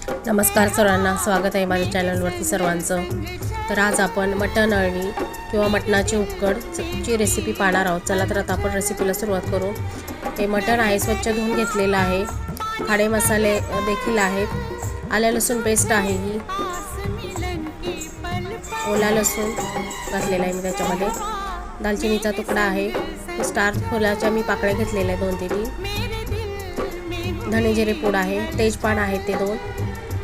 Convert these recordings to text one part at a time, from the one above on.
नमस्कार सर्वांना, स्वागत आहे माझ्या चॅनलवरती सर्वांचं। तर आज आपण मटण अळणी किंवा मटणाची उकडची रेसिपी पाहणार आहोत। चला तर आता आपण रेसिपीला सुरुवात करू। हे मटण आहे, स्वच्छ धुवून घेतलेलं आहे। खडे मसाले देखील आहेत। आलं लसूण पेस्ट आहे, ही ओला लसूण घातलेला आहे मी त्याच्यामध्ये। दालचिनीचा तुकडा आहे, स्टार फुलाच्या मी पाकळ्या घेतलेल्या आहेत 2 ते 3। धणे जिरे पूड आहे, तेजपान आहे ते 2।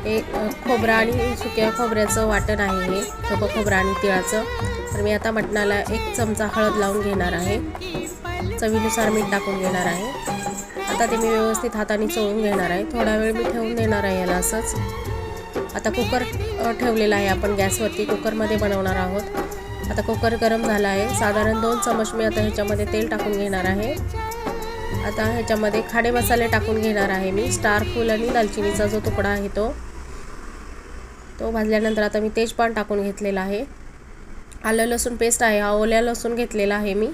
एक खोबरा आणि सुक्या खोबऱ्याचं वाटण आहे, हे सुकं खोबरं आणि तिळाचं। तर मी आता मटणाला 1 चमचा हळद लावून घेणार आहे, चवीनुसार मीठ टाकून घेणार आहे। आता ते मी व्यवस्थित हाताने चोळून घेणार आहे। थोडा वेळ मी ठेवून देणार आहे याला असंच। आता कुकर ठेवलेला आहे आपण गॅसवरती, कुकरमध्ये बनवणार आहोत। आता कुकर गरम झाला आहे, साधारण 2 चमच मी आता ह्याच्यामध्ये तेल टाकून घेणार आहे। आता ह्याच्यामध्ये खडे मसाले टाकून घेणार आहे मी। स्टार फूल आणि दालचिनीचा जो तुकडा आहे तो भाजल्यानंतर आता मी तेजपान टाकून घेतलेला आहे। आलं लसूण पेस्ट आहे, हा ओल्या लसूण घेतलेला आहे, मी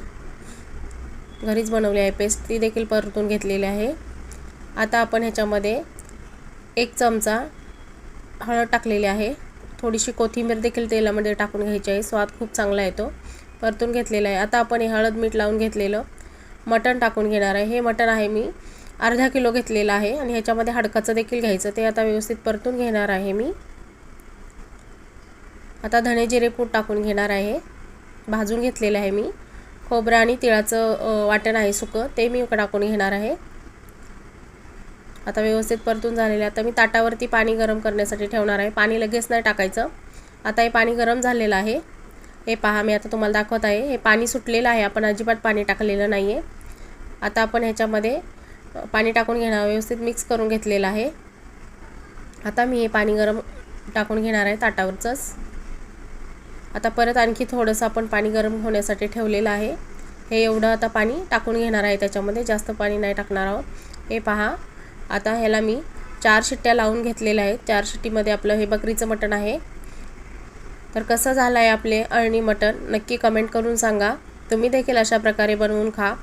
घरीच बनवली आहे पेस्ट, ती देखील परतून घेतलेली आहे। आता आपण ह्याच्यामध्ये 1 चमचा हळद टाकलेली आहे। थोडीशी कोथिंबीर देखील तेलामध्ये टाकून घ्यायची आहे, स्वाद खूप चांगला येतो। परतून घेतलेला आहे। आता आपण हे हळद मीठ लावून घेतलेलं मटण टाकून घेणार आहे। हे मटण आहे मी अर्धा किलो घेतलेलं आहे आणि ह्याच्यामध्ये हाडकाचं देखील घ्यायचं, ते आता व्यवस्थित परतून घेणार आहे मी। आता धणे जिरे पूड टाकून घेणार आहे, भाजून घेतलेलं आहे मी। खोबरं आणि तिळाचं वाटण आहे सुकं, ते मी टाकून घेणार आहे। आता व्यवस्थित परतून झालेलं आहे। आता मी ताटावरती पाणी गरम करण्यासाठी ठेवणार आहे, पाणी लगेच नाही टाकायचं। आता हे पाणी गरम झालेलं आहे, हे पहा मी आता तुम्हाला दाखवत आहे। हे पाणी सुटलेलं आहे, आपण अजिबात पाणी टाकलेलं नाही आहे। आता आपण ह्याच्यामध्ये पाणी टाकून घेणार, व्यवस्थित मिक्स करून घेतलेलं आहे। आता मी हे पाणी गरम टाकून घेणार आहे ताटावरचंच। आता परत आणखी थोडंसं आपण पाणी गरम होण्यासाठी ठेवलेलं आहे, हे एवढं आता पाणी टाकून घेणार आहे त्याच्यामध्ये, जास्त पाणी नाही टाकणार आहोत। हे पहा, आता ह्याला मी 4 शिट्ट्या लावून घेतलेल्या आहेत। 4 शिट्टीमध्ये आपलं हे बकरीचं मटण आहे। तर कसं झालं आहे आपले अळणी मटण, नक्की कमेंट करून सांगा। तुम्ही देखील अशा प्रकारे बनवून खा।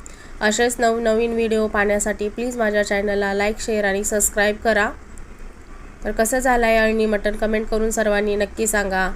असेच नवनवीन व्हिडिओ पाहण्यासाठी प्लीज माझ्या चॅनलला लाईक, शेअर आणि सबस्क्राईब करा। तर कसं झालं आहे अळणी मटण कमेंट करून सर्वांनी नक्की सांगा।